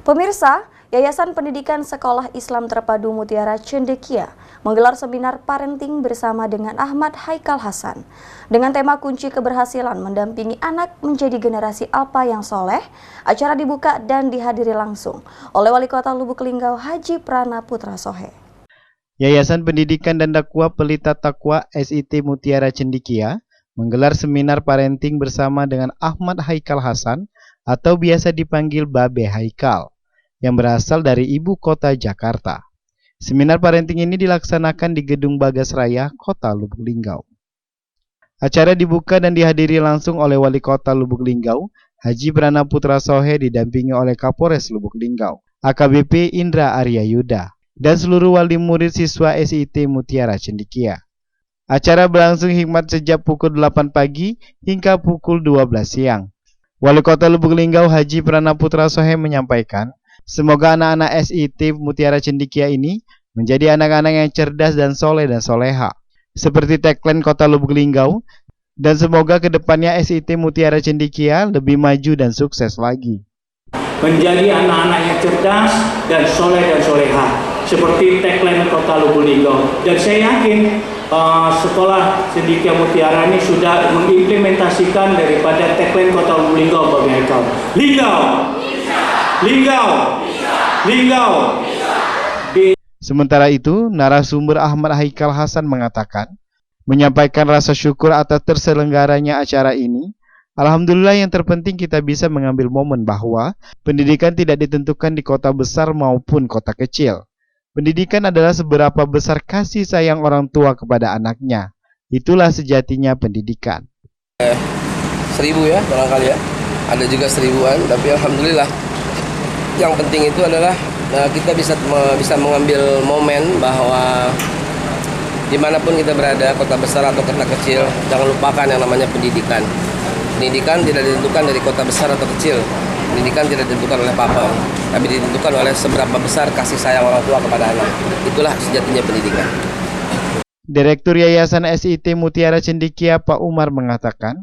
Pemirsa, Yayasan Pendidikan Sekolah Islam Terpadu Mutiara Cendekia menggelar seminar parenting bersama dengan Ahmad Haikal Hasan. Dengan tema kunci keberhasilan mendampingi anak menjadi generasi alfa yang soleh, acara dibuka dan dihadiri langsung oleh Wali Kota Lubuk Linggau Haji Prana Putra Sohe. Yayasan Pendidikan dan Dakwah Pelita Taqwa SIT Mutiara Cendekia menggelar seminar parenting bersama dengan Ahmad Haikal Hasan atau biasa dipanggil Babe Haikal, yang berasal dari ibu kota Jakarta. Seminar parenting ini dilaksanakan di Gedung Bagas Raya, Kota Lubuk Linggau. Acara dibuka dan dihadiri langsung oleh Wali Kota Lubuk Linggau, Haji Prana Putra Sohe, didampingi oleh Kapolres Lubuk Linggau, AKBP Indra Arya Yuda, dan seluruh wali murid siswa SIT Mutiara Cendekia. Acara berlangsung hikmat sejak pukul 8 pagi hingga pukul 12 siang. Wali Kota Lubuk Linggau Haji Prana Putra Sohe menyampaikan, semoga anak-anak SIT Mutiara Cendekia ini menjadi anak-anak yang cerdas dan soleh dan soleha, seperti tagline Kota Lubuk Linggau, dan semoga kedepannya SIT Mutiara Cendekia lebih maju dan sukses lagi. Menjadi anak-anak yang cerdas dan soleh dan soleha, seperti tagline Kota Lubuk Linggau. Dan saya yakin sekolah Cendekia Mutiara ini sudah mengimplementasikan daripada tagline Kota Lubuk Linggau, Babe Haikal. Linggau! Linggau! Linggau! Sementara itu, narasumber Ahmad Haikal Hasan mengatakan, menyampaikan rasa syukur atas terselenggaranya acara ini. Alhamdulillah, yang terpenting kita bisa mengambil momen bahwa pendidikan tidak ditentukan di kota besar maupun kota kecil. Pendidikan adalah seberapa besar kasih sayang orang tua kepada anaknya. Itulah sejatinya pendidikan. 1000 ya, barangkali ya. Ada juga 1000-an, tapi alhamdulillah. Yang penting itu adalah kita bisa mengambil momen bahwa dimanapun kita berada, kota besar atau kota kecil, jangan lupakan yang namanya pendidikan. Pendidikan tidak ditentukan dari kota besar atau kecil. Pendidikan tidak ditentukan oleh papa, tapi ditentukan oleh seberapa besar kasih sayang orang tua kepada anak. Itulah sejatinya pendidikan. Direktur Yayasan SIT Mutiara Cendekia Pak Umar mengatakan,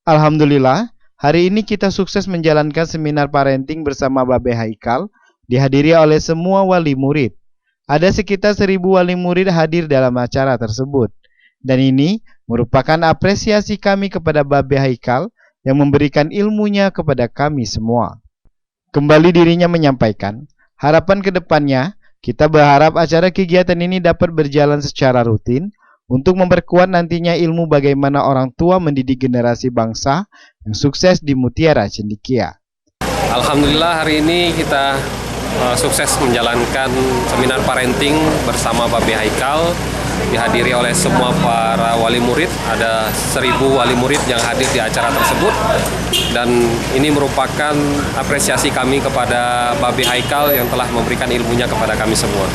alhamdulillah, hari ini kita sukses menjalankan seminar parenting bersama Babe Haikal, dihadiri oleh semua wali murid. Ada sekitar 1000 wali murid hadir dalam acara tersebut. Dan ini merupakan apresiasi kami kepada Babe Haikal yang memberikan ilmunya kepada kami semua. Kembali dirinya menyampaikan, harapan ke depannya, kita berharap acara kegiatan ini dapat berjalan secara rutin untuk memperkuat nantinya ilmu bagaimana orang tua mendidik generasi bangsa yang sukses di Mutiara Cendekia. Alhamdulillah, hari ini kita sukses menjalankan seminar parenting bersama Babe Haikal, dihadiri oleh semua para wali murid. Ada 1000 wali murid yang hadir di acara tersebut, dan ini merupakan apresiasi kami kepada Babe Haikal yang telah memberikan ilmunya kepada kami semua.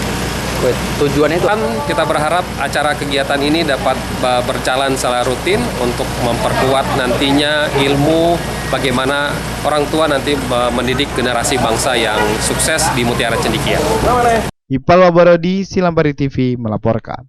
Tujuannya itu kita berharap acara kegiatan ini dapat berjalan secara rutin untuk memperkuat nantinya ilmu bagaimana orang tua nanti mendidik generasi bangsa yang sukses di Mutiara Cendekia. Ipal Wabarodi, Silampari TV melaporkan.